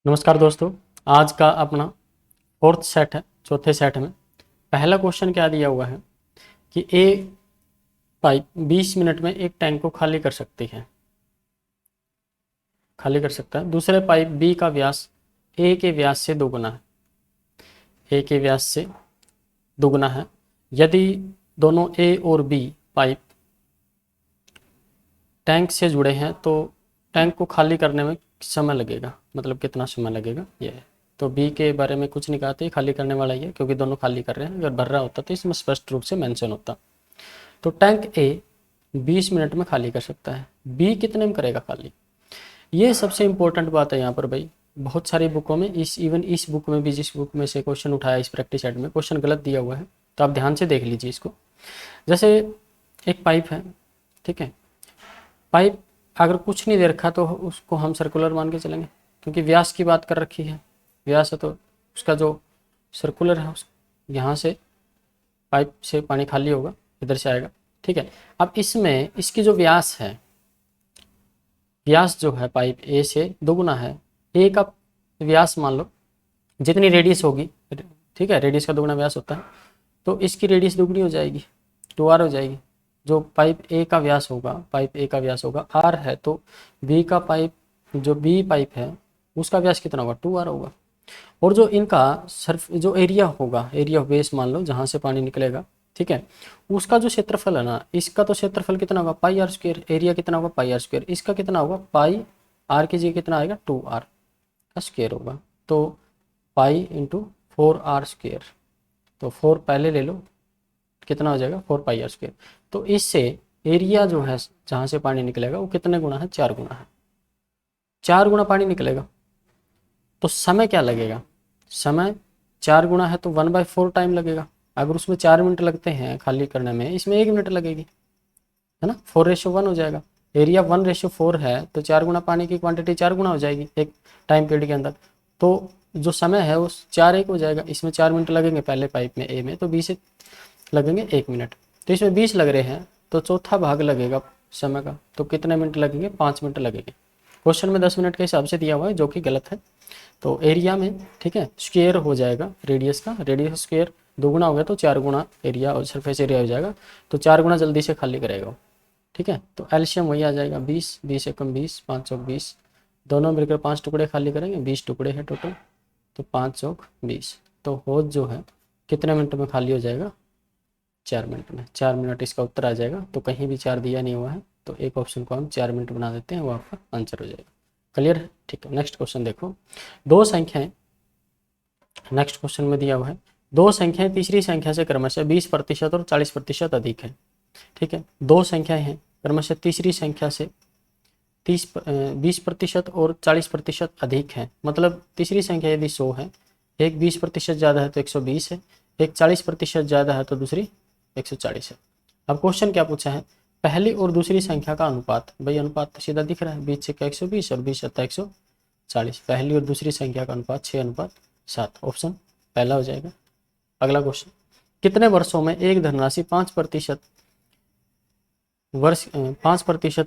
नमस्कार दोस्तों। आज का अपना फोर्थ सेट है। चौथे सेट में पहला क्वेश्चन क्या दिया हुआ है कि ए पाइप 20 मिनट में एक टैंक को खाली कर सकती है, खाली कर सकता है। दूसरे पाइप बी का व्यास ए के व्यास से दोगुना है, ए के व्यास से दोगुना है। यदि दोनों ए और बी पाइप टैंक से जुड़े हैं तो टैंक को खाली करने में समय लगेगा, मतलब कितना समय लगेगा ये है। तो बी के बारे में कुछ नहीं कहते, खाली करने वाला ही है क्योंकि दोनों खाली कर रहे हैं। अगर भर रहा होता तो इसमें स्पष्ट रूप से मेंशन होता। तो टैंक ए 20 मिनट में खाली कर सकता है, बी कितने में करेगा खाली, ये सबसे इंपॉर्टेंट बात है यहाँ पर भाई। बहुत सारी बुकों में इस बुक में भी, जिस बुक में से क्वेश्चन उठाया इस प्रैक्टिस सेट में क्वेश्चन गलत दिया हुआ है, तो आप ध्यान से देख लीजिए इसको। जैसे एक पाइप है, ठीक है। पाइप अगर कुछ नहीं दे रखा तो उसको हम सर्कुलर मान के चलेंगे, क्योंकि व्यास की बात कर रखी है। व्यास है तो उसका जो सर्कुलर है उस यहाँ से पाइप से पानी खाली होगा, इधर से आएगा, ठीक है। अब इसमें इसकी जो व्यास है, व्यास जो है पाइप ए से दोगुना है। ए का व्यास मान लो जितनी रेडियस होगी, ठीक है, रेडियस का दोगुना व्यास होता है, तो इसकी रेडियस दोगुनी हो जाएगी, 2r हो जाएगी। जो पाइप ए का व्यास होगा, पाइप ए का व्यास होगा r है, तो बी का पाइप, जो बी पाइप है उसका व्यास कितना होगा, 2r होगा। और जो इनका सर्फ जो एरिया होगा, एरिया ऑफ बेस मान लो जहाँ से पानी निकलेगा, ठीक है, उसका जो क्षेत्रफल है ना, इसका तो क्षेत्रफल कितना होगा पाई आर स्क्वायर, एरिया कितना होगा पाई आर स्क्वायर, इसका कितना होगा पाई आर की जगह कितना आएगा 2r का स्क्वायर होगा। तो पाई इंटू 4r स्क्वायर, तो 4 पहले ले लो, कितना हो जाएगा 4 पाई आर स्क्वायर। तो इससे एरिया जो है जहाँ से पानी निकलेगा वो कितने गुना है, 4 गुना है, 4 गुना पानी निकलेगा। तो समय क्या लगेगा, समय 4 गुना है तो 1/4 टाइम लगेगा। अगर उसमें 4 मिनट लगते हैं खाली करने में, इसमें 1 मिनट लगेगी, है ना। 4:1 हो जाएगा। एरिया 1:4 है तो 4 गुना पानी की क्वांटिटी 4 गुना हो जाएगी एक टाइम पीरियड के अंदर। तो जो समय है वो 4:1 हो जाएगा। इसमें 4 मिनट लगेंगे पहले पाइप में ए में, तो 20 लगेंगे 1 मिनट। तो इसमें 20 लग रहे हैं तो चौथा भाग लगेगा समय का, तो कितने मिनट लगेंगे, 5 मिनट लगेंगे। क्वेश्चन में 10 मिनट के हिसाब से दिया हुआ है, जो कि गलत है। तो एरिया में, ठीक है, स्क्वायर हो जाएगा रेडियस का, रेडियस स्क्वायर दोगुना हो गया तो 4 गुना एरिया और सरफेस एरिया हो जाएगा, तो 4 गुना जल्दी से खाली करेगा, ठीक है। तो एल्शियम वही आ जाएगा 20, 20 एकम 20, 5 चौक 20, दोनों मिलकर 5 टुकड़े खाली करेंगे, 20 टुकड़े हैं टोटल, तो 5 चौक 20। तो होज जो है कितने मिनट में खाली हो जाएगा, 4 मिनट में। 4 मिनट इसका उत्तर आ जाएगा। तो कहीं भी 4 दिया नहीं हुआ है तो एक ऑप्शन को हम 4 मिनट बना देते हैं, वो आपका आंसर हो जाएगा। क्लियर है, ठीक है। नेक्स्ट क्वेश्चन देखो, दो संख्याएं, नेक्स्ट क्वेश्चन में दिया हुआ है दो संख्याएं तीसरी संख्या से क्रमशः 20% और 40% अधिक है, ठीक है। दो संख्याएं हैं क्रमशः तीसरी संख्या से 20% और 40% अधिक है। मतलब तीसरी संख्या यदि 100 है, एक 20% ज़्यादा है तो 120 है, एक 40% ज़्यादा है तो दूसरी 140 है। अब क्वेश्चन क्या पूछा है, पहली और दूसरी संख्या का अनुपात। भाई अनुपात तो सीधा दिख रहा है, 20 का 120 और 20 का 140। पहली और दूसरी संख्या का अनुपात 6:7, ऑप्शन पहला हो जाएगा। अगला क्वेश्चन, कितने वर्षों में एक धनराशि 5%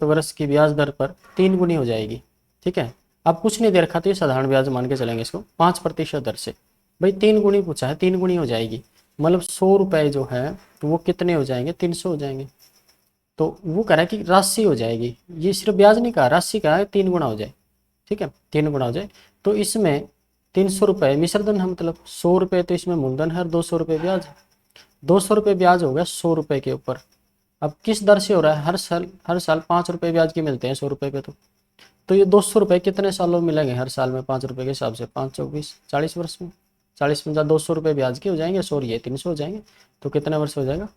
वर्ष की ब्याज दर पर 3 गुनी हो जाएगी, ठीक है। अब कुछ नहीं दे रखा तो ये साधारण ब्याज मान के चलेंगे इसको, 5% दर से। भाई 3 गुनी पूछा है, 3 गुनी हो जाएगी, मतलब 100 रुपये जो है तो वो कितने हो जाएंगे, 300 हो जाएंगे। तो वो कह रहा है कि राशि हो जाएगी, ये सिर्फ ब्याज नहीं कहा, राशि कहा है 3 गुना हो जाए, ठीक है, 3 गुना हो जाए। तो इसमें 300 रुपये मिश्रधन है, मतलब 100 रुपये तो इसमें मूलधन है और 200 रुपये ब्याज है। 200 रुपये ब्याज हो गया 100 रुपये के ऊपर। अब किस दर से हो रहा है, हर साल 5 रुपये ब्याज के मिलते हैं 100 रुपये पे। तो ये 200 रुपये कितने सालों में मिलेंगे, हर साल में 5 रुपये के हिसाब से, 5 चौक 20, 40 वर्ष में। 40 में 200 रुपये ब्याज के हो जाएंगे, 100 ये 300 हो जाएंगे, तो कितने वर्ष हो जाएगा,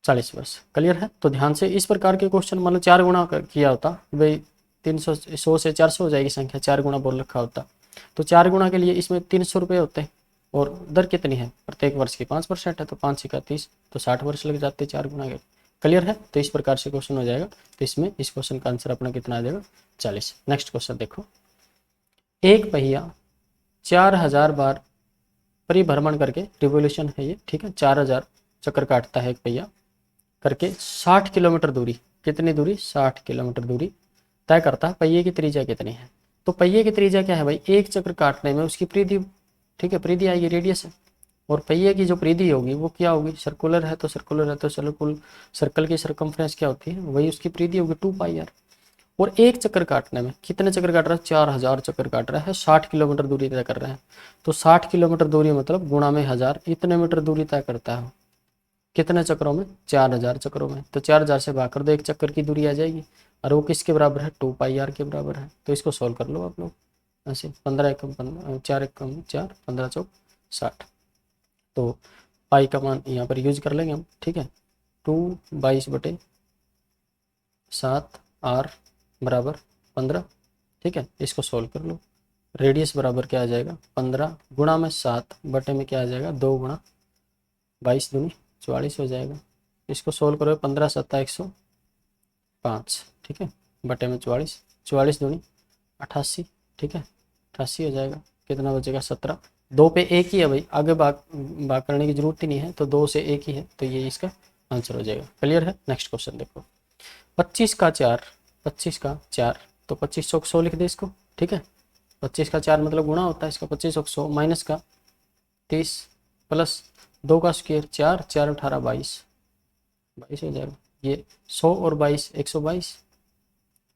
40 वर्ष। क्लियर है। तो ध्यान से इस प्रकार के क्वेश्चन मतलब 4 गुना किया होता, भाई 300, 100 से 400 हो जाएगी संख्या, 4 गुना बोल रखा होता, तो 4 गुना के लिए इसमें 300 रुपये होते हैं। और दर कितनी है, प्रत्येक वर्ष की 5% है, तो 5 का 30, तो 60 वर्ष लग जाते 4 गुना के। क्लियर है। तो इस प्रकार से क्वेश्चन हो जाएगा। तो इसमें इस क्वेश्चन का आंसर अपना कितना आ जाएगा, 40। नेक्स्ट क्वेश्चन देखो, एक पहिया 4000 बार परिभ्रमण करके, रिवोल्यूशन है ये, ठीक है, 4000 चक्कर काटता है एक पहिया करके 60 किलोमीटर दूरी, कितनी दूरी, 60 किलोमीटर दूरी तय करता है। पहिए की त्रिज्या कितनी है। तो पहिए की त्रिज्या क्या है भाई, एक चक्र काटने में उसकी परिधि, ठीक है, परिधि आएगी, रेडियस है, और पहिए की जो परिधि होगी वो क्या होगी, सर्कुलर है तो सर्कुलर है तो सर्कल की सरकमफ्रेंस क्या होती है, वही उसकी परिधि होगी 2πr। और एक चक्कर काटने में कितने चक्कर काट रहा है, 4000 चक्कर काट रहा है, 60 किलोमीटर दूरी तय कर रहे हैं। तो 60 किलोमीटर दूरी मतलब गुणा में 1000, इतने मीटर दूरी तय करता है कितने चक्रों में, 4000 चक्रों में। तो 4000 से भाग कर दो, एक चक्कर की दूरी आ जाएगी, और वो किसके बराबर है, 2πr के बराबर है। तो इसको सोल्व कर लो आप लोग ऐसे, 15 एकम 15, 4 एकम 4, 15 चौक 60। तो पाई का मान यहाँ पर यूज कर लेंगे हम, ठीक है, 2/22/7r बराबर 15, ठीक है। इसको सोल्व कर लो, रेडियस बराबर क्या आ जाएगा, 15 गुणा में 7 बटे में क्या आ जाएगा, 2 गुणा 22 दूनी 44 हो जाएगा। इसको सोल्व करो, 15 7 105, ठीक है, बटे में 44, 44 दूनी 88, ठीक है, 88 हो जाएगा। कितना बचेगा, 17। 2 पे एक ही है भाई, आगे भाग करने की जरूरत ही नहीं है, तो 2 से एक ही है, तो ये इसका आंसर हो जाएगा। क्लियर है। नेक्स्ट क्वेश्चन देखो, 25 का 4, 25 का 4, तो 25 चौक 100 लिख दे इसको, ठीक है। 25 का 4 मतलब गुणा होता है इसका, 25 चौक 100 माइनस का 30 प्लस 2 का स्क्वायर 4, 4 18 22, 22 हो जाएगा। ये 100 और 22 122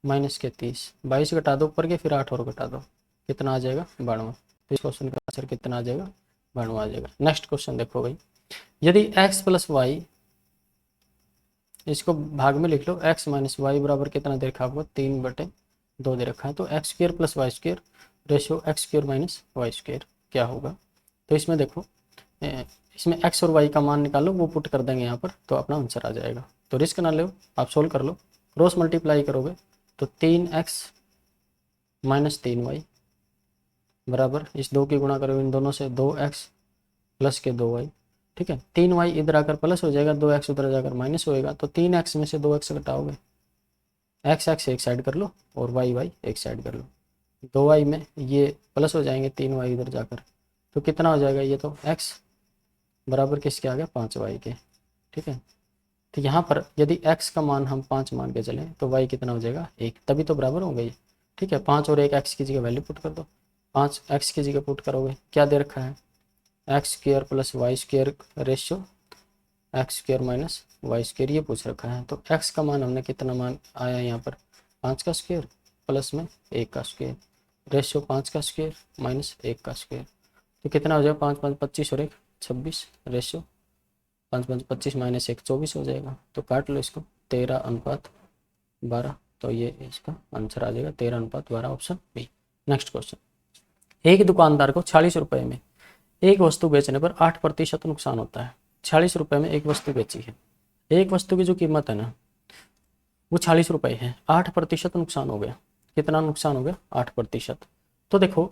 माइनस के 30, 22 घटा दो ऊपर के, फिर 8 और घटा दो, कितना आ जाएगा, 92। तो इस क्वेश्चन का आंसर कितना आ जाएगा, 92 आ जाएगा। नेक्स्ट क्वेश्चन देखो भाई, यदि x प्लस वाई, इसको भाग में लिख लो, x माइनस वाई बराबर कितना दे रखा होगा, 3/2 दे रखा है। तो x square plus y square ratio x square minus y square क्या होगा। तो इसमें देखो, इसमें x और y का मान निकालो, वो पुट कर देंगे यहाँ पर, तो अपना आंसर आ जाएगा। तो रिस्क ना लो, आप सोल्व कर लो, क्रॉस मल्टीप्लाई करोगे तो 3x माइनस 3y बराबर, इस 2 की गुणा करोगे इन दोनों से, 2x प्लस के 2y, ठीक है। 3y इधर आकर प्लस हो जाएगा, 2x उधर जाकर माइनस होएगा, तो 3x में से 2x घटाओगे, x एक साइड कर लो और y एक साइड कर लो, 2y में ये प्लस हो जाएंगे, 3y इधर जाकर, तो कितना हो जाएगा, ये तो x बराबर किसके आ गया, 5y के, ठीक है। तो यहाँ पर यदि x का मान हम 5 मान के चलें तो y कितना हो जाएगा, 1, तभी तो बराबर हो गई, ठीक है। 5 और 1 x की जगह वैल्यू पुट कर दो, 5 x की जगह पुट करोगे, क्या दे रखा है, x square plus y square ratio x square minus y square, ये पूछ रखा है। तो x का मान हमने कितना मान आया यहाँ पर, 5 का स्क्र प्लस में 1 का स्क्र रेशियो 5 का स्क्र माइनस 1 का स्क्र, तो कितना हो जाएगा, 5 5 25 और 1 26 रेशियो 5 5 25 माइनस 1 24 हो जाएगा। तो काट लो इसको, 13:12, तो ये इसका आंसर आ जाएगा 13:12, ऑप्शन बी। नेक्स्ट क्वेश्चन, एक दुकानदार को 40 रुपये में एक वस्तु बेचने पर 8% नुकसान होता है। 40 रुपये में एक वस्तु बेची है, एक वस्तु की जो कीमत है ना वो 40 रुपये है, 8% नुकसान हो गया। कितना नुकसान हो गया, 8%। तो देखो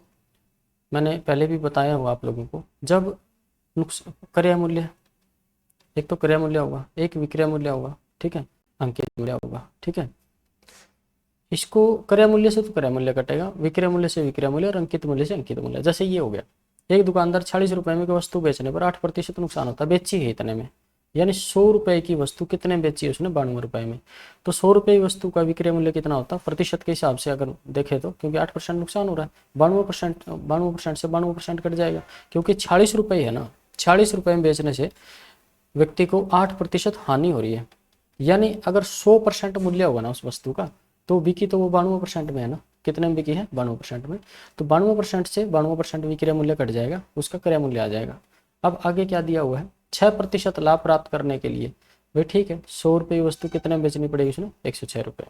मैंने पहले भी बताया हुआ आप लोगों को, जब क्रय मूल्य, एक तो क्रय मूल्य होगा, एक विक्रय मूल्य होगा, ठीक है, अंकित मूल्य होगा, ठीक है। इसको क्रय मूल्य से तो क्रय मूल्य कटेगा, विक्रय मूल्य से विक्रय मूल्य, और अंकित मूल्य से अंकित मूल्य। जैसे ये हो गया, एक दुकानदार 40 रुपये में वस्तु बेचने पर 8% नुकसान होता है, बेची है इतने में, यानी 100 रुपये की वस्तु कितने बेची है उसने, 92 रुपये में। तो 100 रुपये की वस्तु का विक्रय मूल्य कितना होता है, प्रतिशत के हिसाब से अगर देखें तो, क्योंकि 8% नुकसान हो रहा है, 92% से 92% कट जाएगा, क्योंकि 40 रुपये है ना, 40 रुपये में बेचने से व्यक्ति को 8% हानि हो रही है। यानी अगर 100% मूल्य होगा ना उस वस्तु का, तो बिकी तो वो 92% में है ना, कितने में बिकी है, 92% में। तो 92% से 92% विक्रय मूल्य कट जाएगा, उसका क्रय मूल्य आ जाएगा। अब आगे क्या दिया हुआ है, 6% लाभ प्राप्त करने के लिए भाई, ठीक है, 100 रुपये की वस्तु कितने में बेचनी पड़ेगी उसने, 106 रुपये।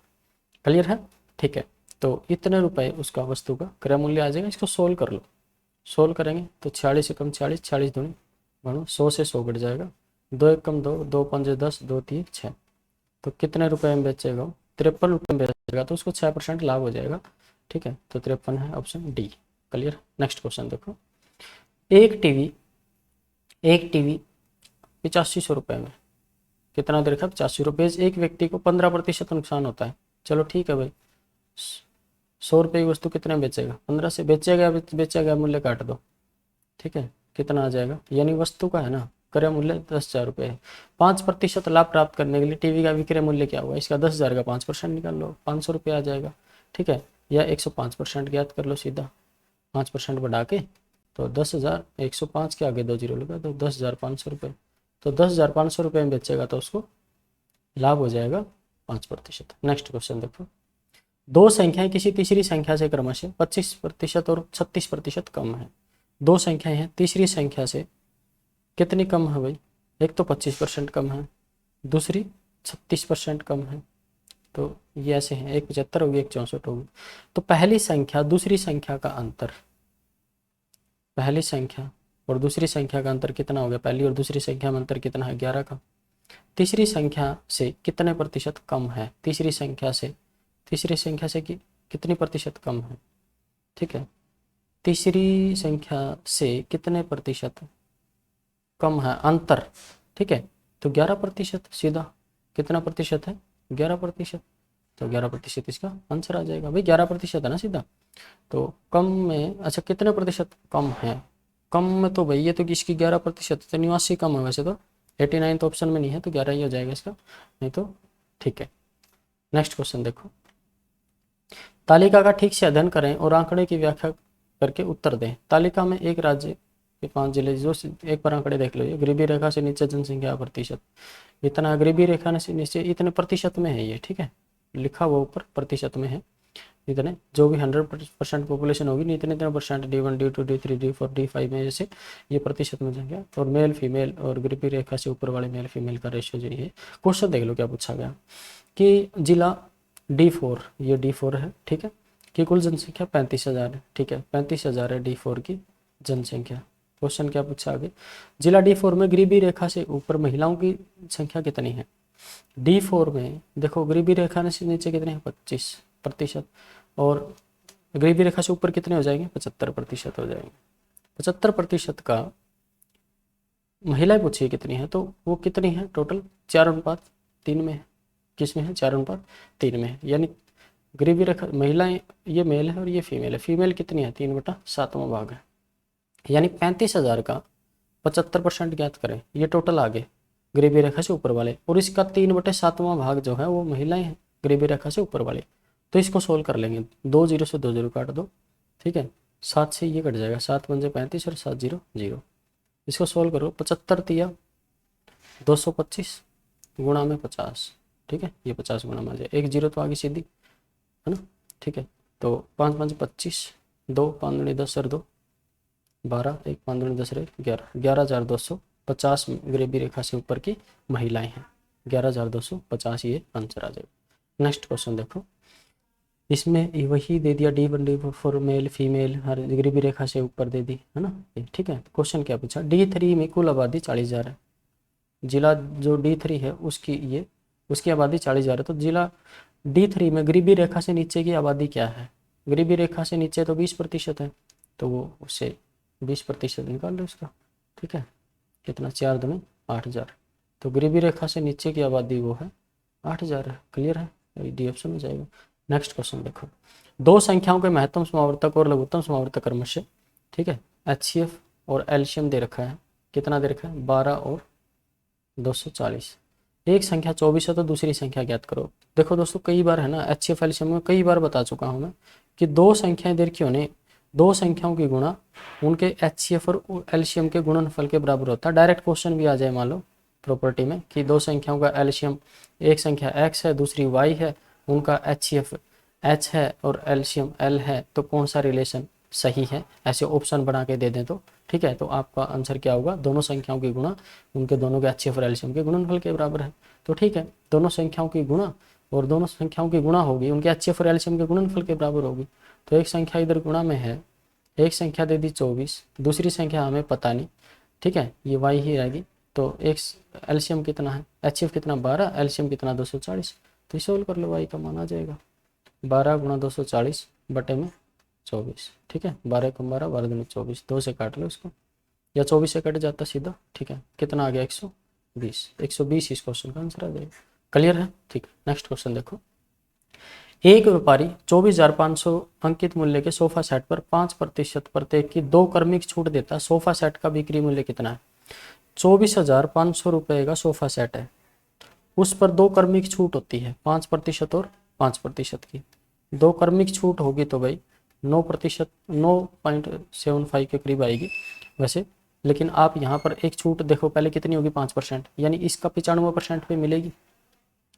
क्लियर है, ठीक है। तो इतने रुपए उसका वस्तु का क्रय मूल्य आ जाएगा। इसको सोल्व कर लो, सोल्व करेंगे तो 40 से कम 40, 40 दूनी 100 से 100 घट जाएगा, 2 एक कम 2, 2 पंजे 10, 2 3 6, तो कितने रुपए में बेचेगा, 53 रुपये में बेचेगा, तो उसको 6% लाभ हो जाएगा, ठीक है। तो 53 है, option D. Clear. Next question देखो, एक टीवी 8500 रुपये में, कितना दे रखा, 85 रुपये, एक व्यक्ति को 15% नुकसान होता है। चलो ठीक है भाई, 100 रुपये की वस्तु कितने में बेचेगा, 15 से बेचेगा मूल्य काट दो, ठीक है, कितना आ जाएगा, यानी वस्तु का है ना क्रय मूल्य 10,000 रुपये है। 5% लाभ प्राप्त करने के लिए टीवी का विक्रय मूल्य क्या होगा, इसका 10,000 का 5% निकाल लो, 500 रुपये आ जाएगा, ठीक है। या 105% ज्ञात कर लो सीधा, 5% बढ़ा के, तो 10,000, 105 के आगे 2 जीरो लगा तो 10,500 रुपये। तो 10,500 रुपये में बेचेगा तो उसको लाभ हो जाएगा 5%। नेक्स्ट क्वेश्चन देखो, दो संख्याएं किसी तीसरी संख्या से क्रमशः 25% और 36% कम है। दो संख्याएं हैं, तीसरी संख्या से कितनी कम है भाई? एक तो 25% कम है, दूसरी 36% कम है। तो ये ऐसे हैं, एक 75 होगी, एक 64 होगी। तो पहली संख्या दूसरी संख्या का अंतर, पहली संख्या और दूसरी संख्या का अंतर कितना हो गया? पहली और दूसरी संख्या में अंतर कितना है? 11 का। तीसरी संख्या से कितने प्रतिशत कम है? तीसरी संख्या से कितनी प्रतिशत कम है? ठीक है, तीसरी संख्या से कितने प्रतिशत कम है अंतर? ठीक है, तो 11% सीधा। कितना प्रतिशत है? 11%। तो 11% इसका आंसर आ जाएगा भाई, 11% है ना सीधा। तो कम में, अच्छा कितने प्रतिशत कम है? कम में तो भाई ये तो इसकी 11%, तो 89 कम है वैसे तो, 89 तो ऑप्शन में नहीं है, तो 11 ही हो जाएगा इसका, नहीं तो ठीक है। नेक्स्ट क्वेश्चन देखो, तालिका का ठीक से अध्ययन करें और आंकड़े की व्याख्या करके उत्तर दें। तालिका में एक राज्य के 5 जिले, जो एक बार आंकड़े देख लो, गरीबी रेखा से नीचे जनसंख्या प्रतिशत इतना, गरीबी रेखा से नीचे इतने प्रतिशत में है ये, ठीक है, लिखा हुआ ऊपर प्रतिशत में है इतने, जो भी 100% पॉपुलेशन होगी नहीं इतने percent, D1 D2 D3 D4 D5 में जैसे ये प्रतिशत में जाएंगे। और मेल फीमेल और गरीबी रेखा से ऊपर वाले मेल फीमेल का रेशियो जो है, क्वेश्चन देख लो क्या पूछा गया कि जिला D4, ये D4 है, ठीक है, कि कुल जनसंख्या 35,000 है, ठीक है, 35,000 है D4 की जनसंख्या। क्वेश्चन क्या पूछा आगे, जिला D4 में गरीबी रेखा से ऊपर महिलाओं की संख्या कितनी है? D4 में देखो गरीबी रेखा से नीचे कितने हैं? 25%, और गरीबी रेखा से ऊपर कितने हो जाएंगे? 75% हो जाएंगे। 75% का महिलाएं पूछिए कितनी है, तो वो कितनी है टोटल? 4:3 में है। किस में है? 4:3 में है। यानी गरीबी रेखा महिलाएं, ये मेल है और ये फीमेल है। फीमेल कितनी है? 3/7 भाग है। यानी 35,000 का 75% ज्ञात करें, ये टोटल आ गए गरीबी रेखा से ऊपर वाले, और इसका 3/7 भाग जो है वो महिलाएं हैं गरीबी रेखा से ऊपर वाले। तो इसको सोल्व कर लेंगे, 2 0 से 2 0 काट दो, ठीक है, 7 से ये कट जाएगा, 7 पंजे 35 और 7 0 0। इसको सोल्व करो, 75 तिया 225 गुणा में 50, ठीक है, ये 50 गुणा में आ जाए, 1 0 तो आगे सीधी है ना, ठीक है। तो 5 5 25, 2 5 दूनी 10 और 2 12, 1 5 दूनी 10 रहे 11, 11,250 गरीबी रेखा से ऊपर की महिलाएं हैं, 11,250 ये आंसर आ जाएगा। नेक्स्ट क्वेश्चन देखो, इसमें वही दे दिया D1 D4 मेल फीमेल हर गरीबी रेखा से ऊपर दे दी है ना, ठीक है। क्वेश्चन क्या पूछा, D3 में कुल आबादी 40,000 है, जिला जो D3 है उसकी आबादी 40,000 है। तो जिला D3 में गरीबी रेखा से नीचे की आबादी क्या है? गरीबी रेखा से नीचे तो 20% है, तो वो उससे 20% निकाल लो इसका, ठीक है, कितना 4 दूनी 8,000। तो गरीबी रेखा से नीचे की आबादी वो है 8,000 है। क्लियर है, डी ऑप्शन में जाएगा। नेक्स्ट क्वेश्चन देखो, दो संख्याओं के महत्तम समावर्तक और लघुत्तम समावर्तक क्रमशः, ठीक है, HCF और एलसीएम दे रखा है, कितना दे रखा है? 12 और 240। एक संख्या 24 है तो दूसरी संख्या ज्ञात करो। देखो दोस्तों, कई बार है ना HCF एलसीएम में कई बार बता चुका हूँ मैं कि दो संख्याएं दे रखी होने, दो संख्याओं की गुणा उनके HCF और एलसीएम के गुणनफल के बराबर होता है। डायरेक्ट क्वेश्चन भी आ जाए मान लो प्रॉपर्टी में कि दो संख्याओं का एलसीएम, एक संख्या x है दूसरी y है, उनका HCF h है और एलसीएम l है, तो कौन सा रिलेशन सही है, ऐसे ऑप्शन बना के दे दें तो ठीक है, तो आपका आंसर क्या होगा? दोनों संख्याओं की गुणा उनके दोनों के HCF और एलसीएम के गुणनफल के बराबर है। तो ठीक है, दोनों संख्याओं की गुणा और दोनों संख्याओं की गुणा होगी उनके HCF और एलसीएम के गुणनफल के बराबर होगी। तो एक संख्या इधर गुणा में है, एक संख्या दे दी 24, दूसरी संख्या हमें पता नहीं, ठीक है, ये y ही रहेगी। तो एक एलसीएम कितना है, HCF कितना 12, एलसीएम कितना 240। तो सोल्व कर लो, y का मान आ जाएगा 12 गुणा 240 बटे में 24, ठीक है, 12 कम 12, 12 दूनी 24, 2 से काट लो इसको, या 24 से कट जाता सीधा, ठीक है, कितना आ गया 120, 120 इस क्वेश्चन का आंसर आ जाएगा। क्लियर है, ठीक। नेक्स्ट क्वेश्चन देखो, एक व्यापारी 24,500 अंकित मूल्य के सोफा सेट पर 5% प्रत्येक की 2 क्रमिक छूट देता है। सोफा सेट का बिक्री मूल्य कितना है? 24,500 रुपये का सोफा सेट है, उस पर 2 क्रमिक छूट होती है 5% और 5% की। दो क्रमिक छूट होगी तो भाई 9%, 9.75 के करीब आएगी वैसे। लेकिन आप यहाँ पर एक छूट देखो पहले कितनी होगी, 5%, यानी इसका 95% पे मिलेगी,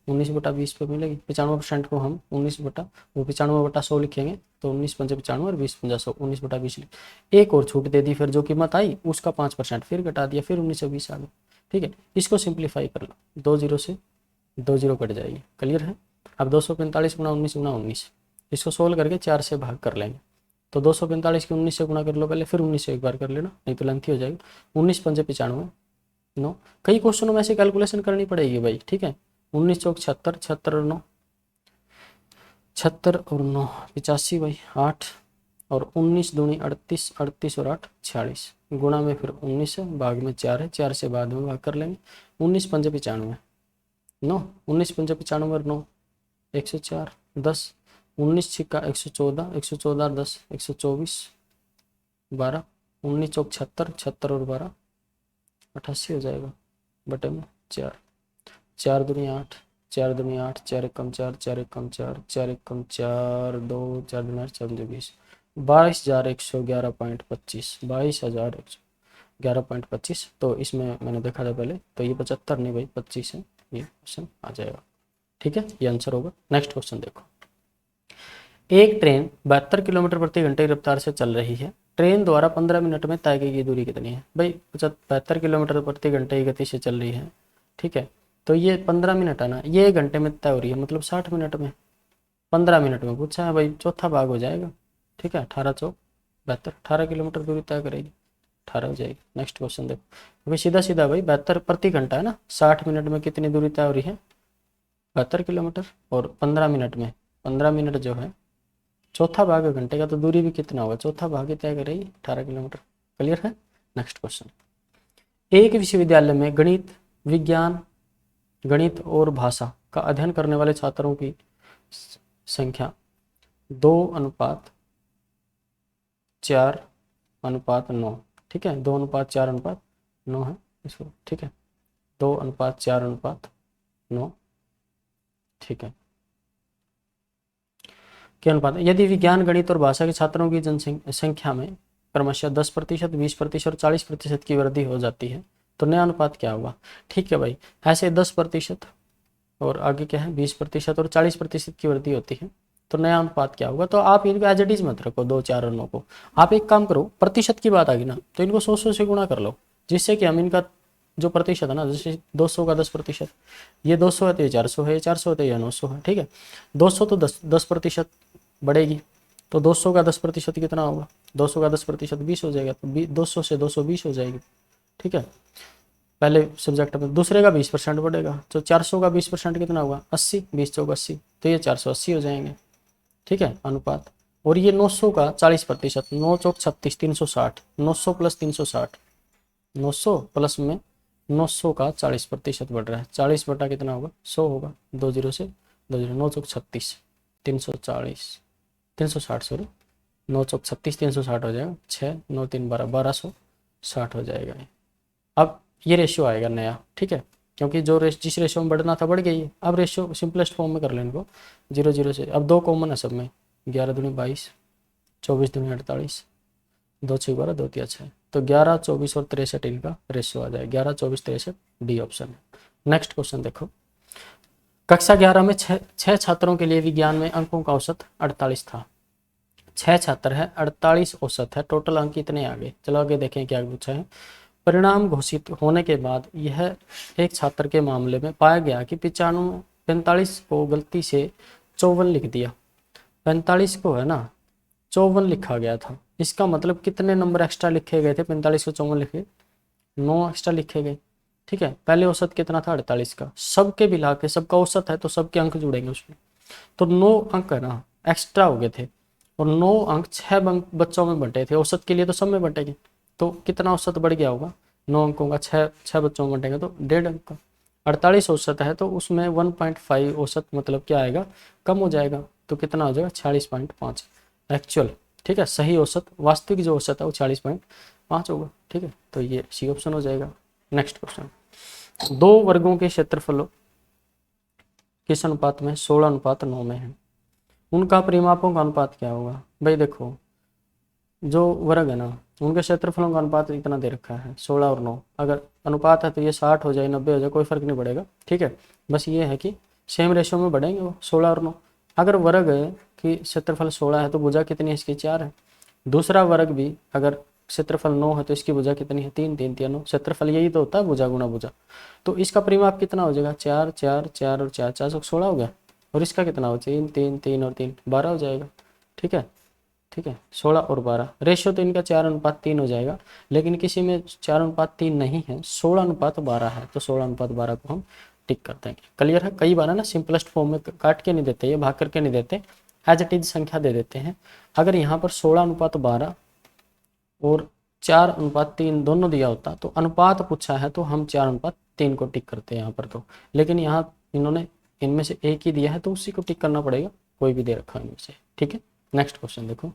19/20 पे मिलेगी। 95% को हम 95/100 लिखेंगे, तो 19×5 = 95 और 20×100 19/20 लिखे। एक और छूट दे दी फिर, जो कीमत आई उसका 5% फिर घटा दिया, फिर 1920 आ गया। ठीक है, इसको सिंप्लीफाई कर लो, 2 0 से 2 0 कट जाएगी। क्लियर है। अब 245 × 19 × 19, इसको सोल्व करके 4 से भाग कर लेंगे। तो 245 की 19 से गुणा कर लो पहले, फिर 19 से एक बार कर लेना, नहीं तो लेंथी हो जाएगी। 19×5 = 95, 9। कई क्वेश्चनों में ऐसे कैलकुलेशन करनी पड़ेगी भाई। ठीक है, 19 चौक 76, 76 और 9, 76 और 9 85 भाई 8, और 19 दूनी 38, 38 और 8 46, गुणा में फिर 19 है, भाग में 4 है, 4 से बाद में भाग कर लेंगे। 19×5 = 9, 19×5 और 9 104, 10, 19 छिक्का 114, 114 और 10 124, 12, 19 चौक 76, 76 और 12 88 हो जाएगा, बटे में 4, 4 दूनी 8, 4 दूनी 8, 4 एकम 4, 4 एकम 4, 4 एकम 4 2, 4 दूनी 8, 4 दूनी 20, 22,111.25, 22,111.25। तो इसमें मैंने देखा था पहले, तो ये 75 नहीं भाई 25 है, ये क्वेश्चन आ जाएगा। ठीक है, ये आंसर होगा। नेक्स्ट क्वेश्चन देखो, एक ट्रेन 72 किलोमीटर प्रति घंटे की रफ्तार से चल रही है। ट्रेन द्वारा 15 मिनट में तय की गई दूरी कितनी है? भाई 72 किलोमीटर प्रति घंटे की गति से चल रही है। ठीक है, तो ये 15 मिनट है ना, ये 1 घंटे में तय हो रही है, मतलब 60 मिनट में। 15 मिनट में पूछा है भाई, चौथा भाग हो जाएगा। ठीक है, 18 चौक 72, 18 किलोमीटर दूरी तय करेगी, 18 हो जाएगी। नेक्स्ट क्वेश्चन देखो, भाई सीधा सीधा भाई 72 प्रति घंटा है ना, 60 मिनट में कितनी दूरी तय हो रही है? 72 किलोमीटर, और 15 मिनट में, 15 मिनट जो है चौथा भाग है घंटे का, तो दूरी भी कितना होगा? चौथा भाग ही तय करेगी, 18 किलोमीटर। क्लियर है। नेक्स्ट क्वेश्चन, एक विश्वविद्यालय में गणित, विज्ञान, गणित और भाषा का अध्ययन करने वाले छात्रों की संख्या 2:4:9। ठीक है, 2:4:9 है इसको। ठीक है, 2:4:9। ठीक है, के अनुपात। यदि विज्ञान, गणित और भाषा के छात्रों की जनसंख्या में क्रमशः 10%, 20% और 40% की वृद्धि हो जाती है, तो नया अनुपात क्या होगा? ठीक है भाई, ऐसे 10% और आगे क्या है 20% और 40% की वृद्धि होती है, तो नया अनुपात क्या होगा? तो आप इनको एज इट इज मत रखो 2, 4 और 9 को। आप एक काम करो, प्रतिशत की बात आ गई ना, तो इनको 100 से गुणा कर लो, जिससे कि हम इनका जो प्रतिशत है ना, जैसे 200 का 10%, ये 200 है तो ये 400 है, 400 है तो ये 900 है। ठीक है, 200 तो 10% बढ़ेगी, तो 200 का 10% कितना होगा? 200 का 10% 20 हो जाएगा, तो 200 से 220 हो जाएगी। ठीक है, पहले सब्जेक्ट में। दूसरे का 20% बढ़ेगा, तो 400 का 20% कितना होगा? 80, 20 चौक 80, तो ये 480 हो जाएंगे। ठीक है, अनुपात। और ये 900 का 40%, 9 चौक 36, 360, 900 प्लस 360, 900 प्लस में 900 का 40% बढ़ रहा है, 40 बटा कितना होगा? 100 होगा, 2 0 से 2 0, 9 चौक 36, 340, 360 सॉरी, 9 चौक 36, 360 हो जाएगा, 6 9 3 12, 1260 हो जाएगा। अब ये रेशियो आएगा नया। ठीक है, क्योंकि जो जिस रेशियो में बढ़ना था बढ़ गई है। अब रेशियो सिंपलेस्ट फॉर्म में कर लें इनको, 0 0 से। अब 2 कॉमन है सब में, 11 दूनी 22, 24 दूनी 48, 2 6 12, 2 3 6, तो 11 24 और 63 इनका रेशियो आ जाएगा, 11 24 63, डी ऑप्शन है। नेक्स्ट क्वेश्चन देखो, कक्षा 11 में 6 छात्रों के लिए विज्ञान में अंकों का औसत 48 था। 6 छात्र है, 48 औसत है, टोटल अंक कितने आ गए? चलो आगे देखें क्या पूछा है। परिणाम घोषित होने के बाद यह एक छात्र के मामले में पाया गया कि 45 को गलती से 54 लिख दिया। 45 को है ना 54 लिखा गया था, इसका मतलब कितने नंबर एक्स्ट्रा लिखे गए थे? 45 को 54 लिखे, 9 एक्स्ट्रा लिखे गए। ठीक है, पहले औसत कितना था? 48 का, सबके मिला के, सबका औसत है तो सबके अंक जुड़ेंगे उसमें, तो 9 अंक है ना एक्स्ट्रा हो गए थे, और 9 अंक 6 बच्चों में बंटे थे, औसत के लिए तो सब में बंटेंगे, तो कितना औसत बढ़ गया होगा? 9 अंकों का 6 बच्चों में बंटेंगे तो 1.5 अंक का। 48 औसत है तो उसमें 1.5 औसत मतलब क्या आएगा? कम हो जाएगा, तो कितना हो जाएगा? 46.5 एक्चुअल। ठीक है, सही औसत, वास्तविक जो औसत है वो 46.5 होगा। ठीक है, तो ये सी ऑप्शन हो जाएगा। नेक्स्ट क्वेश्चन, 2 वर्गों के क्षेत्रफलों किस अनुपात में? 16:9 में है। उनका परिमापों का अनुपात क्या होगा भाई? देखो जो वर्ग है ना, उनके क्षेत्रफलों का अनुपात इतना दे रखा है 16 और 9। अगर अनुपात है तो ये 60 हो जाए 90 हो जाए कोई फर्क नहीं पड़ेगा, ठीक है। बस ये है कि सेम रेशियो में बढ़ेंगे वो 16 और 9। अगर वर्ग है कि क्षेत्रफल 16 है तो भुजा कितनी है इसकी? 4 है। दूसरा वर्ग भी अगर क्षेत्रफल 9 है तो इसकी भुजा कितनी है? 3, 3 3 9। क्षेत्रफल यही तो होता है, भुजा गुणा भुजा। तो इसका परिमाप कितना हो जाएगा? 4 4 4 और 4 4 16 हो गया। और इसका कितना हो? 3 3 3 और 3 12 हो जाएगा, ठीक है। ठीक है, 16 और 12 रेशियो तो इनका 4:3 हो जाएगा। लेकिन किसी में 4:3 नहीं है, 16:12 है, तो 16:12 को हम टिक कर देंगे। क्लियर है? कई बार है ना सिंपलेस्ट फॉर्म में काट के नहीं देते, ये भाग करके नहीं देते, एज इट इज संख्या दे देते हैं। अगर यहाँ पर 16:12 और 4:3 दोनों दिया होता तो अनुपात पूछा है तो हम 4:3 को टिक करते हैं यहाँ पर। तो लेकिन यहाँ इन्होंने इनमें से एक ही दिया है तो उसी को टिक करना पड़ेगा, कोई भी दे रखा है इनमें से, ठीक है। नेक्स्ट क्वेश्चन देखो,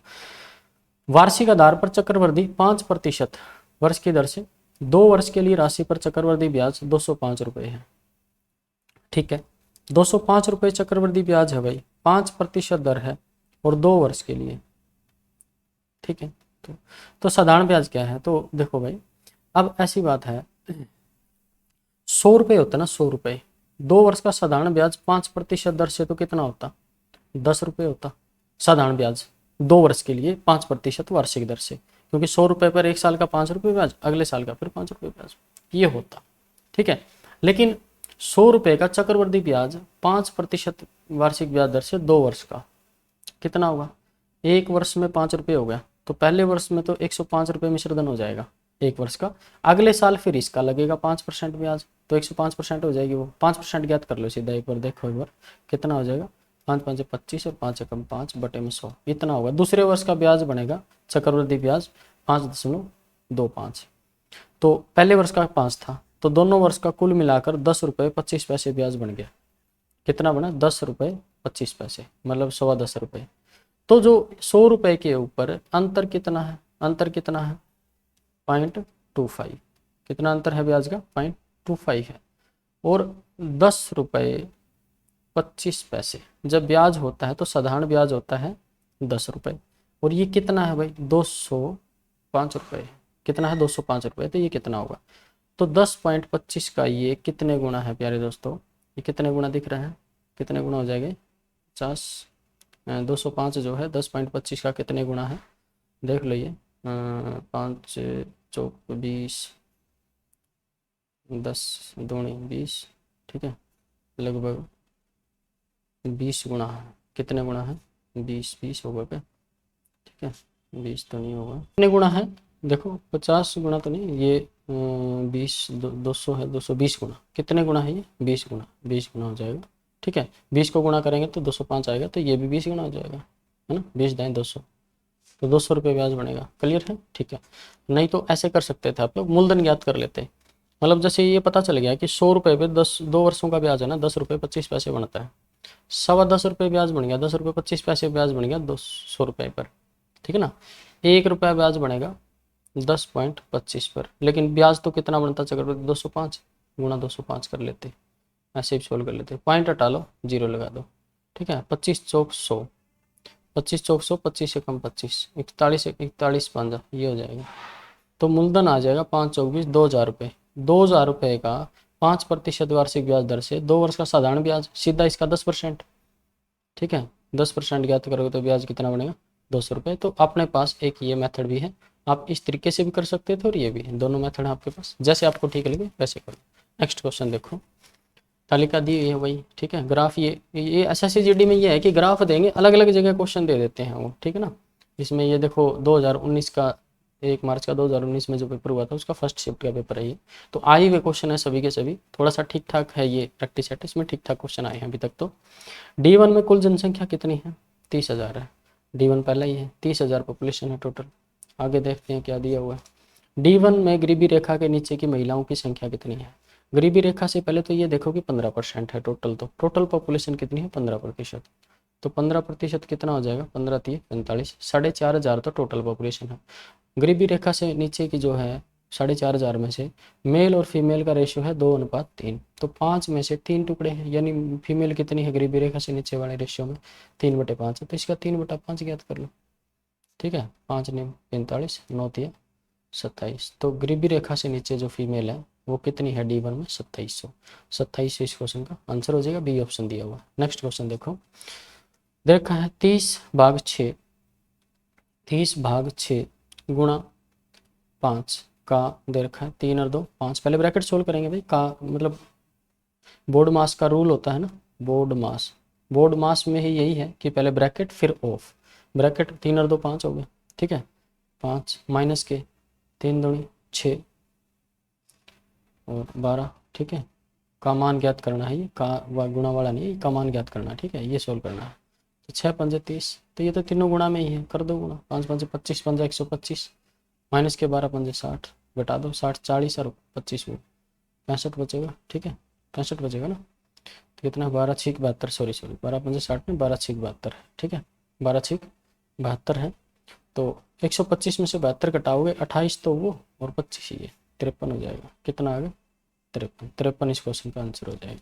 वार्षिक आधार पर चक्रवृद्धि 5% वर्ष की दर से 2 वर्ष के लिए राशि पर चक्रवृद्धि ब्याज 205 रुपये है, ठीक है। 205 रुपये चक्रवृद्धि ब्याज है भाई, 5% दर है और 2 वर्ष के लिए, ठीक है। तो साधारण ब्याज क्या है? तो देखो भाई, अब ऐसी बात है 100 रुपये होता है ना, 100 रुपये। 2 वर्ष का साधारण ब्याज 5% दर से तो कितना होता? 10 रुपये होता साधारण ब्याज 2 वर्ष के लिए 5% वार्षिक दर से, क्योंकि 100 रुपये पर एक साल का 5 रुपये ब्याज, अगले साल का फिर 5 रुपये ब्याज, ये होता, ठीक है। लेकिन 100 रुपये का चक्रवृद्धि ब्याज 5% वार्षिक ब्याज दर से 2 वर्ष का कितना होगा? एक वर्ष में 5 रुपये हो गया, तो पहले वर्ष में तो 105 रुपये मिश्रधन हो जाएगा एक वर्ष का। अगले साल फिर इसका लगेगा 5% ब्याज, तो 105% हो जाएगी वो। 5% ज्ञात कर लो सीधा, एक बार देखो, एक बार कितना हो जाएगा? 5 5 25 और 5 एकम 5 बटे में 100, इतना होगा। दूसरे वर्ष का ब्याज बनेगा चक्रवृद्धि ब्याज 5.25। तो पहले वर्ष का 5 था, तो दोनों वर्ष का कुल मिलाकर 10 रुपये 25 पैसे ब्याज बन गया। कितना बना? 10 रुपये 25 पैसे, मतलब 10.25 रुपये। तो जो 100 रुपये के ऊपर अंतर कितना है? अंतर कितना है? 0.25। कितना अंतर है ब्याज का? 0.25 है। और 10 रुपये 25 पैसे जब ब्याज होता है तो साधारण ब्याज होता है 10 रुपये। और ये कितना है भाई? 205 रुपये। कितना है? 205 रुपये। तो ये कितना होगा? तो 10.25 का ये कितने गुना है प्यारे दोस्तों? ये कितने गुना दिख रहा है? कितने गुना हो जाएंगे? 50। 205 जो है 10.25 का कितने गुना है देख लो। ये 5 चौक 20, 10 दूनी 20, ठीक है। लगभग 20 गुना है। कितने गुना है? 20 होगा क्या? ठीक है, 20 तो नहीं होगा। कितने गुना है देखो? 50 गुना तो नहीं, ये 20 200 है, 220 गुना। कितने गुना है ये? 20 गुना। 20 गुना हो जाएगा, ठीक है। 20 को गुणा करेंगे तो 205 आएगा, तो ये भी 20 गुना हो जाएगा, है ना। 20 दाएँ 200, तो 200 रुपये ब्याज बनेगा। क्लियर है? ठीक है। नहीं तो ऐसे कर सकते थे आप लोग, मूलधन ज्ञात कर लेते। मतलब जैसे ये पता चल गया कि 100 रुपये पे 2 वर्षों का ब्याज है ना, 10 रुपये 25 पैसे बनता है। 10.25 रुपये ब्याज बन गया, 10 रुपये 25 पैसे ब्याज बन गया 200 रुपये पर, ठीक है ना। 1 रुपया ब्याज बनेगा 10.25 पर। लेकिन ब्याज तो कितना बनता चक्रवृद्धि? 205 गुणा 205 कर लेते, ऐसे ही सोल्व कर लेते। पॉइंट हटा लो, 0 लगा दो, ठीक है। 25 चौक 100, 25 चौक 100, 25 एकम 25, 41 41 5 ये हो जाएगा। तो मूलधन आ जाएगा 5 चौक 20, 2000 रुपये। 2000 रुपये का 5% वार्षिक ब्याज दर से 2 वर्ष का साधारण ब्याज, सीधा इसका 10%, ठीक है। 10% ज्ञात करोगे तो ब्याज कितना बनेगा? 200 रुपये। तो अपने पास एक ये मेथड भी है, आप इस तरीके से भी कर सकते थे और ये भी है, दोनों मेथड है आपके पास, जैसे आपको ठीक लगे वैसे करो। नेक्स्ट क्वेश्चन देखो, तालिका दी है वही, ठीक है। ग्राफ ये SSCGD में ये है कि ग्राफ देंगे, अलग अलग जगह क्वेश्चन दे देते हैं वो, ठीक है ना। इसमें ये देखो 2019 का 1 मार्च का 2019 में जो पेपर हुआ था उसका फर्स्ट शिफ्ट का पेपर है ये। तो आए हुए क्वेश्चन है सभी के सभी, थोड़ा सा ठीक ठाक है ये प्रैक्टिस सेट, इसमें ठीक ठाक क्वेश्चन आए हैं अभी तक। तो D1 में कुल जनसंख्या कितनी है? 30,000 है। D1 पहला ही है, 30,000 पॉपुलेशन है टोटल। आगे देखते हैं क्या दिया हुआ है। D1 में गरीबी रेखा के नीचे की महिलाओं की संख्या कितनी है? गरीबी रेखा से पहले तो ये देखो कि 15% है टोटल। तो टोटल पॉपुलेशन कितनी है? 15%। तो 15% कितना हो जाएगा? 15 3 45, 4,500 तो टोटल पॉपुलेशन है। गरीबी रेखा से नीचे की जो है 4,500 में से मेल और फीमेल का रेशियो है 2:3, तो 5 में से 3 टुकड़े हैं, यानी फीमेल कितनी है गरीबी रेखा से नीचे वाले रेशियो में 3/5 है, तो इसका 3/5 ज्ञात कर लो। ठीक है, 5 9 45, 9 3 27, तो गरीबी रेखा से नीचे जो फीमेल है वो कितनी है D1 में 2700। 2700 इस क्वेश्चन का आंसर हो जाएगा, बी ऑप्शन दिया हुआ। नेक्स्ट क्वेश्चन देखो, देखा है 30/6, 30/6 गुणा 5 का दे रखा है 3 और 2 5। पहले ब्रैकेट सोल्व करेंगे भाई, का मतलब बोर्ड मास का रूल होता है ना, बोर्ड मास में ही यही है कि पहले ब्रैकेट फिर ऑफ, ब्रैकेट 3 और 2 5 हो गए। ठीक है, 5 माइनस के 3 दूनी 6 और 12। ठीक है, का मान ज्ञात करना है, ये का गुणा वाला नहीं है, का मान ज्ञात करना है। ठीक है, ये सोल्व करना है। तो 6 पंजे 30, तो ये तो तीनों गुणा में ही है, कर दो गुणा। 5 पंजे 25, पंजा 125, माइनस के 12 पंजे 60, घटा दो 60 40 और 25 में 65 बचेगा। ठीक है, 65 बचेगा ना, तो कितना 12 6 72, सॉरी 12 पंजे 60 में 12 6 72 है। ठीक है, 12 6 72 है, तो 125 में से 72 घटाओगे 28 तो वो और 25 ये 53 हो जाएगा। कितना आ गया 53 इस क्वेश्चन का आंसर हो जाएगा।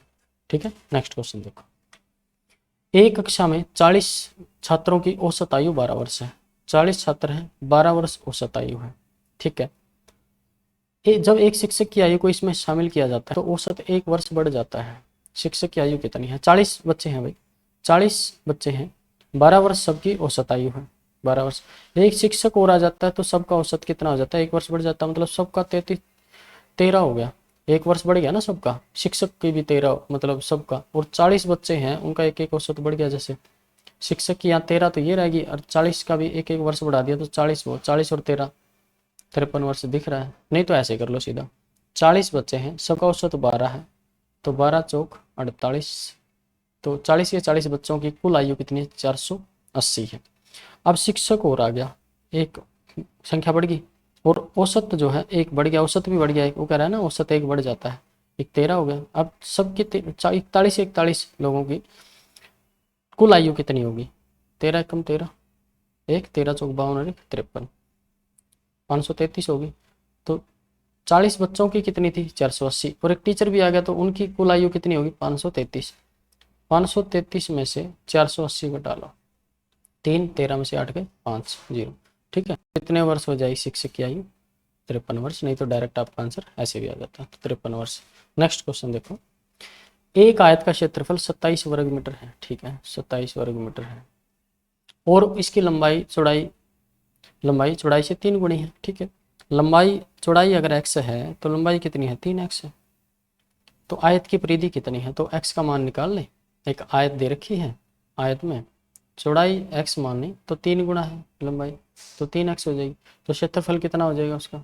ठीक है, नेक्स्ट क्वेश्चन देखो, एक कक्षा में 40 छात्रों की औसत आयु 12 वर्ष है, 40 छात्र हैं, 12 वर्ष औसत आयु है। ठीक है, जब एक शिक्षक की आयु को इसमें शामिल किया जाता है तो औसत 1 वर्ष बढ़ जाता है। शिक्षक की आयु कितनी है, 40 बच्चे हैं भाई, 40 बच्चे हैं, 12 वर्ष सबकी औसत आयु है, 12 वर्ष। एक शिक्षक और आ जाता है तो सबका औसत कितना हो जाता है, 1 वर्ष बढ़ जाता है, मतलब सबका 13 हो गया, 1 वर्ष बढ़ गया ना सबका, शिक्षक की भी 13 मतलब सबका, और 40 बच्चे हैं उनका 1 औसत बढ़ गया। जैसे शिक्षक की यहाँ 13 तो ये रहेगी, और 40 का भी 1 वर्ष बढ़ा दिया तो 40 वो 40 और 13 53 वर्ष दिख रहा है। नहीं तो ऐसे कर लो सीधा, 40 बच्चे हैं, सबका औसत 12 है, तो 12 चौक 48, तो 40 या 40 बच्चों की कुल आयु कितनी है 480 है। अब शिक्षक और आ गया, एक संख्या बढ़ गई, और औसत जो है 1 बढ़ गया, औसत भी बढ़ गया, वो कह रहा है ना औसत 1 बढ़ जाता है, 13 हो गया। अब सबकी 41 लोगों की कुल आयु कितनी होगी, 13 कम 13, 1 13 चौक 52 और 1 53, 533 होगी। तो 40 बच्चों की कितनी थी 480, और एक टीचर भी आ गया तो उनकी कुल आयु कितनी होगी 533। 533 में से 480 घटा लो, 3 13 में से 8 गए 5 0। ठीक है, कितने वर्ष हो जाएगी शिक्षक की आयु 53 वर्ष, नहीं तो डायरेक्ट आपका आंसर ऐसे भी आ जाता है, 53 वर्ष। नेक्स्ट क्वेश्चन देखो, एक आयत का क्षेत्रफल 27 वर्ग मीटर है। ठीक है, 27 वर्ग मीटर है, और इसकी लंबाई चौड़ाई से 3 गुनी है। ठीक है, लंबाई चौड़ाई अगर x है तो लंबाई कितनी है 3x है, तो आयत की परिधि कितनी है, तो x का मान निकाल ले। एक आयत दे रखी है, आयत में चौड़ाई x माननी तो 3 गुना है लंबाई, तो 3x हो जाएगी, तो क्षेत्रफल कितना हो जाएगा उसका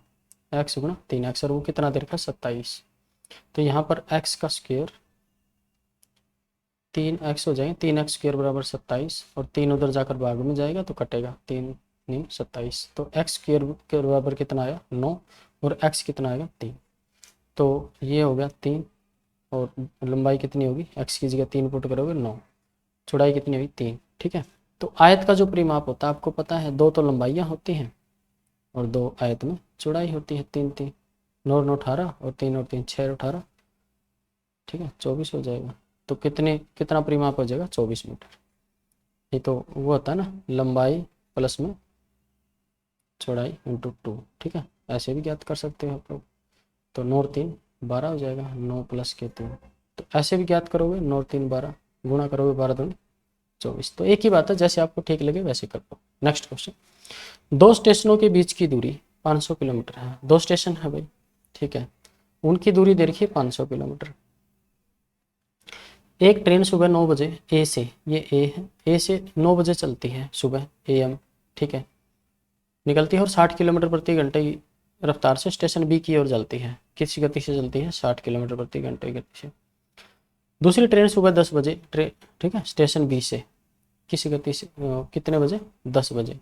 x गुना 3x, और वो कितना दे रखा 27, तो यहाँ पर x का स्क्वायर 3x हो जाएगा, 3x स्क्वायर बराबर 27, और 3 उधर जाकर भाग में जाएगा तो कटेगा, 3 नहीं 27, तो x स्क्वायर के बराबर कितना आया 9, और x कितना आएगा 3, तो ये हो गया 3, और लंबाई कितनी होगी x की जगह 3 पुट करोगे 9, चौड़ाई कितनी होगी 3। ठीक है, तो आयत का जो परिमाप होता है आपको पता है, 2 तो लंबाइयाँ होती हैं और 2 आयत में चौड़ाई होती है, 3 3 9 9 18, और 3 और 3 6 18। ठीक है, 24 हो जाएगा, तो कितना परिमाप हो जाएगा 24 मीटर। ये तो वो होता है ना लंबाई प्लस में चौड़ाई इंटू 2। ठीक है, ऐसे भी ज्ञात कर सकते हो आप लोग, तो 9 3 12 हो जाएगा, 9 प्लस के 3, तो ऐसे भी ज्ञात करोगे, 9 3 12 गुणा करोगे 12 दूनी 24, तो एक ही बात है, जैसे आपको ठीक लगे वैसे कर लो। नेक्स्ट क्वेश्चन, 2 स्टेशनों के बीच की दूरी 500 किलोमीटर है, 2 स्टेशन है भाई। ठीक है, उनकी दूरी दे रखी है 500 किलोमीटर। एक ट्रेन सुबह 9 बजे ए से, ये ए है, ए से 9 बजे चलती है सुबह AM। ठीक है, निकलती है और 60 किलोमीटर प्रति घंटे की रफ्तार से स्टेशन बी की ओर चलती है, किस गति से चलती है 60 किलोमीटर प्रति घंटे की गति से। दूसरी ट्रेन सुबह 10 बजे ठीक है, स्टेशन बी से किस गति से कितने बजे 10 बजे।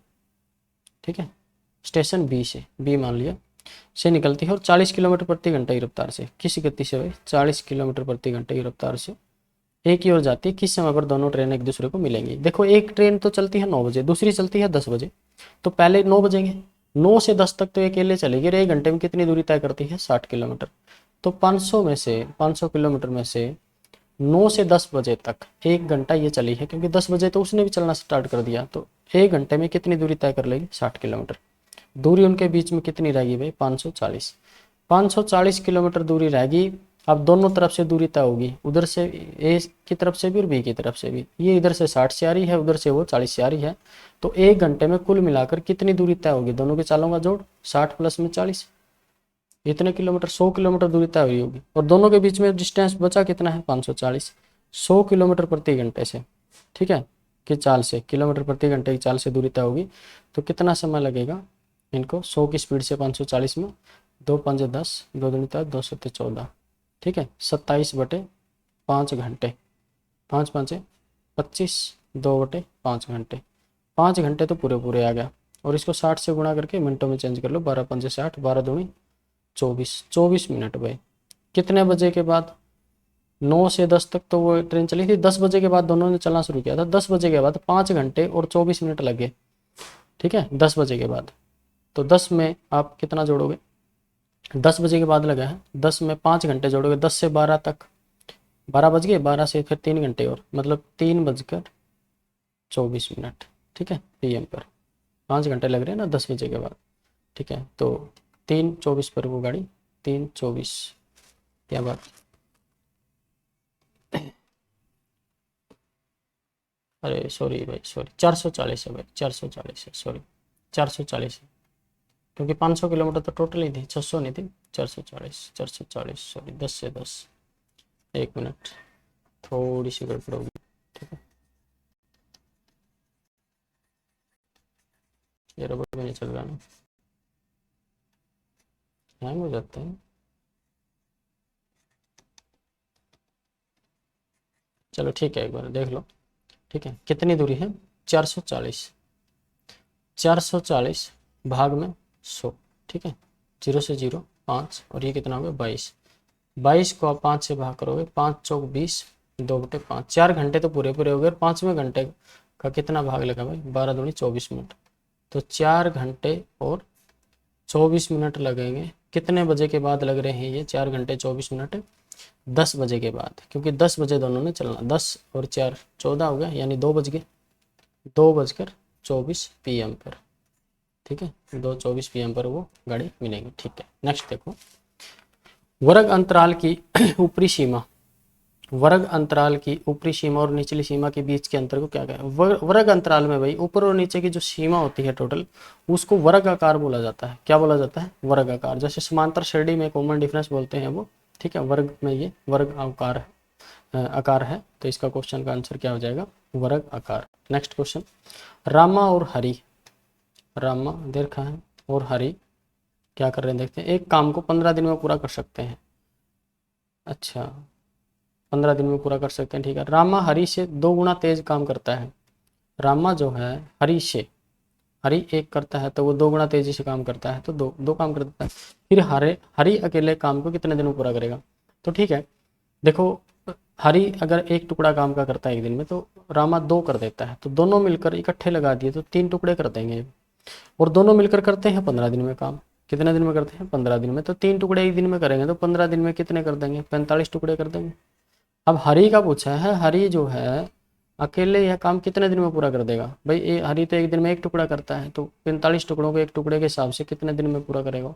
ठीक है, स्टेशन बी से, बी मान लिया, से निकलती है और 40 किलोमीटर प्रति घंटे की रफ्तार से, किस गति से भाई 40 किलोमीटर प्रति घंटे की रफ्तार से एक ही ओर जाती है, किस समय पर दोनों ट्रेन एक दूसरे को मिलेंगी। देखो एक ट्रेन तो चलती है 9 बजे, दूसरी चलती है 10 बजे, तो पहले 9 बजेंगे, 9 से 10 तक तो ये अकेले चलेगी और 1 घंटे में कितनी दूरी तय करती है? 60 किलोमीटर। तो 500 किलोमीटर में से 9 से 10 बजे तक 1 घंटा ये चली है, क्योंकि 10 बजे तो उसने भी चलना स्टार्ट कर दिया, तो 1 घंटे में कितनी दूरी तय कर लेगी? 60 किलोमीटर। दूरी उनके बीच में कितनी रहेगी भाई? 540। 540 किलोमीटर दूरी रहेगी। अब दोनों तरफ से दूरी तय होगी, उधर से ए की तरफ से भी और बी की तरफ से भी। ये इधर से 60 से आ रही है, उधर से वो 40 से आ रही है। तो 1 घंटे में कुल मिलाकर कितनी दूरी तय होगी? दोनों के चालों का जोड़, 60 प्लस में 40, इतने किलोमीटर, 100 किलोमीटर दूरी तय हुई होगी। और दोनों के बीच में डिस्टेंस बचा कितना है? 540। 100 किलोमीटर प्रति घंटे से, ठीक है, कि चाल से, किलोमीटर प्रति घंटे की चाल से दूरी तय होगी। तो कितना समय लगेगा इनको 100 की स्पीड से 540 में? 2 5 10, 2 दूनी 4, 2 7 14, ठीक है, 27/5 घंटे। 5 5 25, 2/5 घंटे। 5 घंटे तो पूरे पूरे आ गया। और इसको 60 से गुणा करके मिनटों में चेंज कर लो, 12 5 60, 12 दूनी 24, 24 मिनट भाई। कितने बजे के बाद? 9 से 10 तक तो वो ट्रेन चली थी, 10 बजे के बाद दोनों ने चलना शुरू किया था। 10 बजे के बाद 5 घंटे और 24 मिनट लगे, ठीक है, 10 बजे के बाद। तो 10 में आप कितना जोड़ोगे? 10 बजे के बाद लगा है, 10 में 5 घंटे जोड़ोगे, 10 से 12 तक, 12 बज गए, 12 से फिर 3 घंटे और, मतलब 3:24, ठीक है, PM पर। 5 घंटे लग रहे हैं ना 10 बजे के बाद, ठीक है। तो 3:24 पर वो गाड़ी, 3:24, क्या बात, अरे सॉरी भाई सॉरी, 440 है भाई, 440 है, सॉरी 440 है, क्योंकि 500 किलोमीटर तो टोटल ही थी, 600 नहीं थी। 440, 440, सॉरी, 10 से 10, 1 मिनट, थोड़ी सी गड़बड़ होगी, ठीक है। ये रबड़ भी नहीं चल रहा ना, हैंग हो जाते हैं। चलो ठीक है, एक बार देख लो, ठीक है। कितनी दूरी है? 440, 440 भाग में 100, ठीक है, 0 से 0 5, और ये कितना होगा? 22। 22 को आप 5 से भाग करोगे, 5 चौक 20, 2/5, 4 घंटे तो पूरे पूरे हो गए। 5वें घंटे का कितना भाग लगा भाई? 12 दूनी 24 मिनट। तो 4 घंटे और 24 मिनट लगेंगे। कितने बजे के बाद लग रहे हैं ये 4 घंटे 24 मिनट? 10 बजे के बाद, क्योंकि 10 बजे दोनों ने चलना। 10 और 4 14 हो गया, यानी 2 बज गए, 2:24 PM पर, ठीक है, 2:24 PM पर वो गाड़ी मिलेगी, ठीक है। नेक्स्ट देखो, वर्ग अंतराल की ऊपरी सीमा, वर्ग अंतराल की ऊपरी सीमा और निचली सीमा के बीच के अंतर को क्या कहते हैं? वर्ग अंतराल में भाई ऊपर और नीचे की जो सीमा होती है टोटल, उसको वर्ग आकार बोला जाता है। क्या बोला जाता है? वर्ग आकार। जैसे समांतर श्रेणी में कॉमन डिफरेंस बोलते हैं वो, ठीक है, वर्ग में ये वर्ग आकार है। तो इसका क्वेश्चन का आंसर क्या हो जाएगा? वर्ग आकार। नेक्स्ट क्वेश्चन, रामा और हरि, रामा देखा है और हरि क्या कर रहे हैं देखते हैं। एक काम को 15 दिन में पूरा कर सकते हैं। अच्छा, 15 दिन में पूरा कर सकते हैं, ठीक है। रामा हरि से 2 गुना तेज काम करता है। रामा जो है हरि से, हरि एक करता है तो वो 2 गुना तेजी से काम करता है, तो दो काम कर देता है। फिर हरि अकेले काम को कितने दिन में पूरा करेगा? तो ठीक है, देखो, हरि अगर एक टुकड़ा काम का करता है 1 दिन में, तो रामा 2 कर देता है, तो दोनों मिलकर इकट्ठे लगा दिए तो 3 टुकड़े कर देंगे। और दोनों मिलकर करते हैं 15 दिन में काम। कितने दिन में करते हैं? 15 दिन में। तो 3 टुकड़े 1 दिन में करेंगे तो 15 दिन में कितने कर देंगे? 45 टुकड़े कर देंगे। अब हरि का पूछा है, हरि जो है अकेले यह काम कितने दिन में पूरा कर देगा? भाई ये हरि तो 1 दिन में 1 टुकड़ा करता है, तो 45 टुकड़ों को 1 टुकड़े के हिसाब से कितने दिन में पूरा करेगा?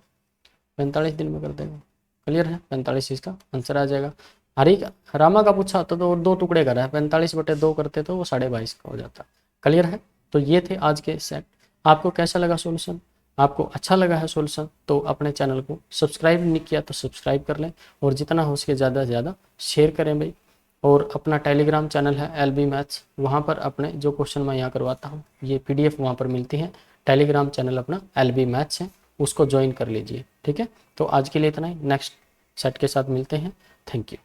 45 दिन में कर देगा। क्लियर है? 45 इसका आंसर आ जाएगा। हरि का, रामा का पूछा होता तो 2 टुकड़े करा है, 45/2 करते तो वो 22.5 का हो जाता। क्लियर है? तो ये थे आज के सेट। आपको कैसा लगा सॉल्यूशन? आपको अच्छा लगा है सॉल्यूशन तो अपने चैनल को सब्सक्राइब नहीं किया तो सब्सक्राइब कर लें, और जितना हो सके ज़्यादा से ज़्यादा शेयर करें भाई। और अपना टेलीग्राम चैनल है LB मैथ्स, वहाँ पर अपने जो क्वेश्चन मैं यहाँ करवाता हूँ ये PDF वहाँ पर मिलती है। टेलीग्राम चैनल अपना LB मैथ्स है, उसको ज्वाइन कर लीजिए, ठीक है। तो आज के लिए इतना ही, नेक्स्ट सेट के साथ मिलते हैं। Thank you.